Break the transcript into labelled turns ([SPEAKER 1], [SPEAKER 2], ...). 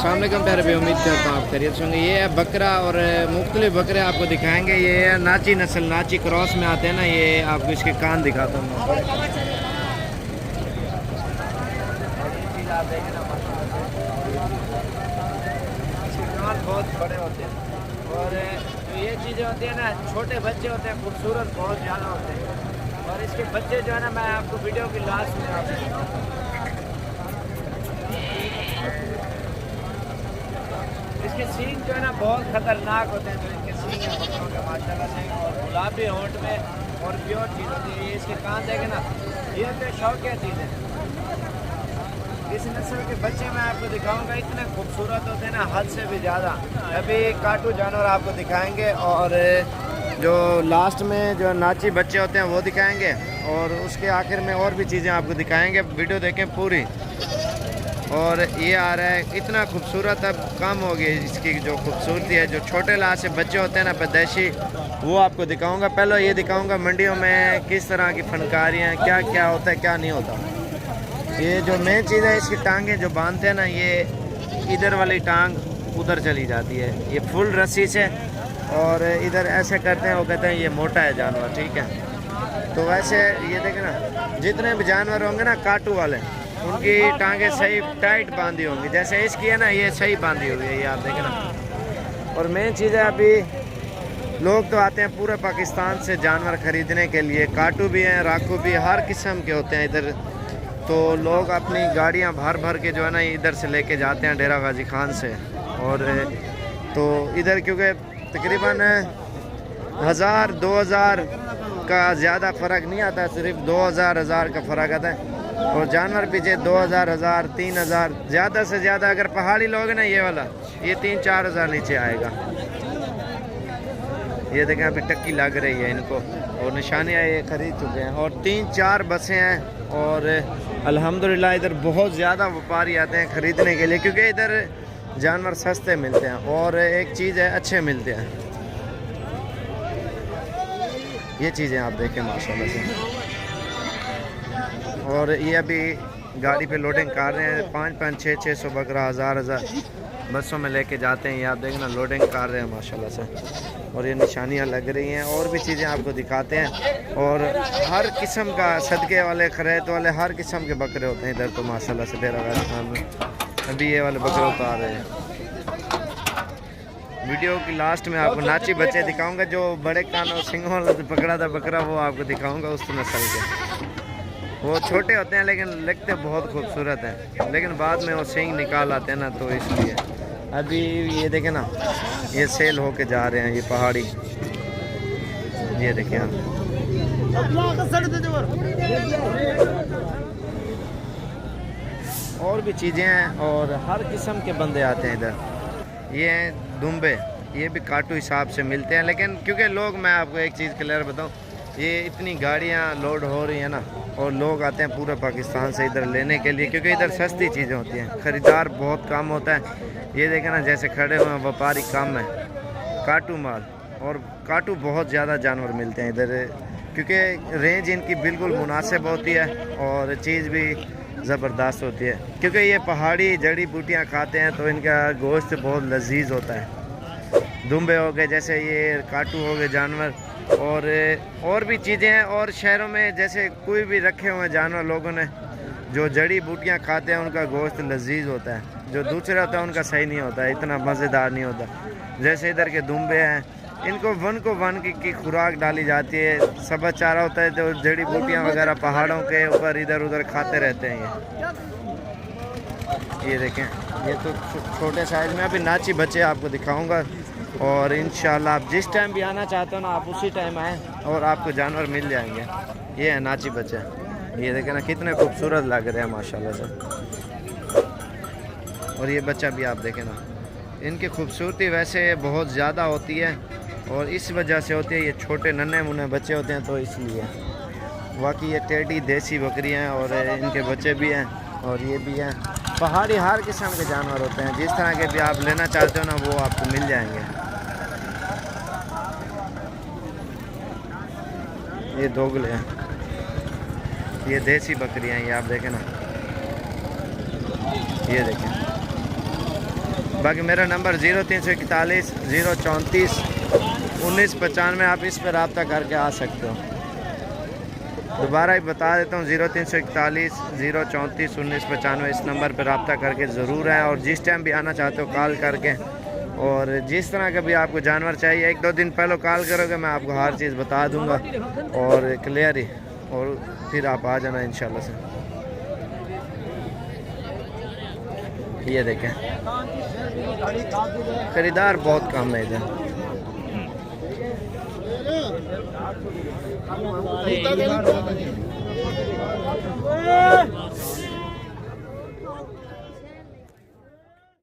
[SPEAKER 1] अस्सलाम वालेकुम प्यारे भाई, उम्मीद करता हूँ आप खैरियत से होंगे। ये है बकरा और मुख्तलिफ बकरे आपको दिखाएंगे। ये है नाची नस्ल, नाची क्रॉस में आते हैं ना। ये आपको इसके कान दिखाता हूँ। कान बहुत बड़े होते हैं और जो ये चीज़ें होती हैं ना, छोटे बच्चे होते हैं, खूबसूरत बहुत ज़्यादा होते हैं। और इसके बच्चे जो है ना, मैं आपको वीडियो की लास्ट में आपको इसके सींग जो है ना बहुत ख़तरनाक होते हैं। जो इनके सींग हैं बकरों के माशाल्लाह से, और गुलाबी होंठ में और प्योर चीज़ होती है। ये इसके कान देखें ना, ये तो शौकिया चीज़ है। इस नस्ल के बच्चे मैं आपको दिखाऊंगा, इतने खूबसूरत होते हैं ना, हद से भी ज़्यादा। अभी काटू जानवर आपको दिखाएंगे और जो लास्ट में जो नाची बच्चे होते हैं वो दिखाएंगे, और उसके आखिर में और भी चीज़ें आपको दिखाएंगे। वीडियो देखें पूरी। और ये आ रहा है इतना खूबसूरत, अब कम हो गई इसकी जो खूबसूरती है। जो छोटे लाश से बच्चे होते हैं ना पैदाइशी, वो आपको दिखाऊंगा। पहले ये दिखाऊंगा मंडियों में किस तरह की फनकारियाँ, क्या क्या होता है क्या नहीं होता। ये जो मेन चीज़ है, इसकी टांगें जो बांधते हैं ना, ये इधर वाली टांग उधर चली जाती है, ये फुल रस्सी से, और इधर ऐसे करते हैं। वो कहते हैं ये मोटा है जानवर, ठीक है। तो वैसे ये देखें ना, जितने भी जानवर होंगे ना काटू वाले, उनकी टांगें सही टाइट बांधी होंगी। जैसे इसकी है ना, ये सही बांधी हुई है, ये आप देखें ना। और मेन चीज़ है, अभी लोग तो आते हैं पूरे पाकिस्तान से जानवर ख़रीदने के लिए। काटू भी हैं, राखू भी, हर किस्म के होते हैं इधर। तो लोग अपनी गाड़ियां भर भर के जो है ना इधर से लेके जाते हैं, डेरा गाजी खान से। और तो इधर क्योंकि तकरीबन 1000-2000 का ज़्यादा फ़र्क नहीं आता, सिर्फ 2000 का फ़र्क आता है। और जानवर पीछे 2000, 3000, ज़्यादा से ज़्यादा अगर पहाड़ी लोग हैं ना, ये वाला ये 3-4 हज़ार नीचे आएगा। ये देखें अभी टक्की लग रही है इनको, और निशानियाँ ये ख़रीद चुके हैं। और 3-4 बसें हैं, और अल्हम्दुलिल्लाह इधर बहुत ज़्यादा व्यापारी आते हैं ख़रीदने के लिए, क्योंकि इधर जानवर सस्ते मिलते हैं। और एक चीज़ है, अच्छे मिलते हैं। ये चीज़ें आप देखें माशाल्लाह से। और ये अभी गाड़ी पे लोडिंग कर रहे हैं। 500, 600 बकरा, 1000 बसों में लेके जाते हैं। ये आप देखें ना, लोडिंग कर रहे हैं माशाल्लाह से। और ये निशानियां लग रही हैं, और भी चीज़ें आपको दिखाते हैं। और हर किस्म का सदके वाले, खरीद वाले, हर किस्म के बकरे होते हैं इधर तो माशाल्लाह से डेरा गाजी खान में। अभी ये वाले बकरे उतार रहे हैं। वीडियो की लास्ट में आपको नाची बच्चे दिखाऊंगा। जो बड़े कानों सिंगों वाला पकड़ा था बकरा, वो आपको दिखाऊंगा उस नस्ल के। वो छोटे होते हैं लेकिन लगते बहुत खूबसूरत हैं, लेकिन बाद में वो सींग निकाल आते हैं ना, तो इसलिए। अभी ये देखें ना, ये सेल होके जा रहे हैं, ये पहाड़ी। ये देखें आप, और भी चीज़ें हैं, और हर किस्म के बंदे आते हैं इधर। ये हैं दुम्बे, ये भी काटू हिसाब से मिलते हैं। लेकिन क्योंकि लोग, मैं आपको एक चीज़ क्लियर बताऊँ, ये इतनी गाड़ियाँ लोड हो रही हैं ना, और लोग आते हैं पूरे पाकिस्तान से इधर लेने के लिए, क्योंकि इधर सस्ती चीज़ें होती हैं, ख़रीदार बहुत कम होता है। ये देखें ना, जैसे खड़े हुए हैं, व्यापारी कम है, काटू माल। और काटू बहुत ज़्यादा जानवर मिलते हैं इधर, क्योंकि रेंज इनकी बिल्कुल मुनासिब होती है, और चीज़ भी ज़बरदस्त होती है। क्योंकि ये पहाड़ी जड़ी बूटियाँ खाते हैं, तो इनका गोश्त बहुत लजीज होता है। दुम्बे हो गए, जैसे ये काटू हो गए जानवर, और भी चीज़ें हैं। और शहरों में जैसे कोई भी रखे हुए जानवर लोगों ने, जो जड़ी बूटियाँ खाते हैं, उनका गोश्त लजीज होता है। जो दूसरा होता है उनका सही नहीं होता, इतना मज़ेदार नहीं होता। जैसे इधर के दुम्बे हैं, इनको वन की खुराक डाली जाती है, सब चारा होता है, जो जड़ी बूटियाँ वगैरह पहाड़ों के ऊपर इधर उधर खाते रहते हैं। ये देखें, ये तो छोटे साइज़ में। अभी नाची बच्चे आपको दिखाऊंगा, और इंशाल्लाह आप जिस टाइम भी आना चाहते हो ना, आप उसी टाइम आएँ और आपको जानवर मिल जाएंगे। ये है नाची बच्चे, ये देखें ना, कितने खूबसूरत लग रहे हैं माशाल्लाह से। और ये बच्चा भी आप देखें ना, इनकी खूबसूरती वैसे बहुत ज़्यादा होती है, और इस वजह से होती है, ये छोटे नन्हे मुन्ने बच्चे होते हैं, तो इसलिए। बाकी ये टेढ़ी देसी बकरियाँ हैं, और इनके बच्चे भी हैं, और ये भी हैं। पहाड़ी हर किस्म के जानवर होते हैं, जिस तरह के भी आप लेना चाहते हो ना, वो आपको मिल जाएंगे। ये दोगले हैं, ये देसी बकरियां हैं, ये आप देखें ना, ये देखें। बाकी मेरा नंबर 0341 034 1995, आप इस पर रब्ता करके आ सकते हो। दोबारा ही बता देता हूँ, 0341 034 1995, इस नंबर पर रब्ता करके ज़रूर है। और जिस टाइम भी आना चाहते हो कॉल करके, और जिस तरह का भी आपको जानवर चाहिए 1-2 दिन पहले कॉल करोगे, मैं आपको हर चीज़ बता दूंगा और क्लियर ही, और फिर आप आ जाना इंशाल्लाह से। ये देखें, खरीदार बहुत कम है इधर।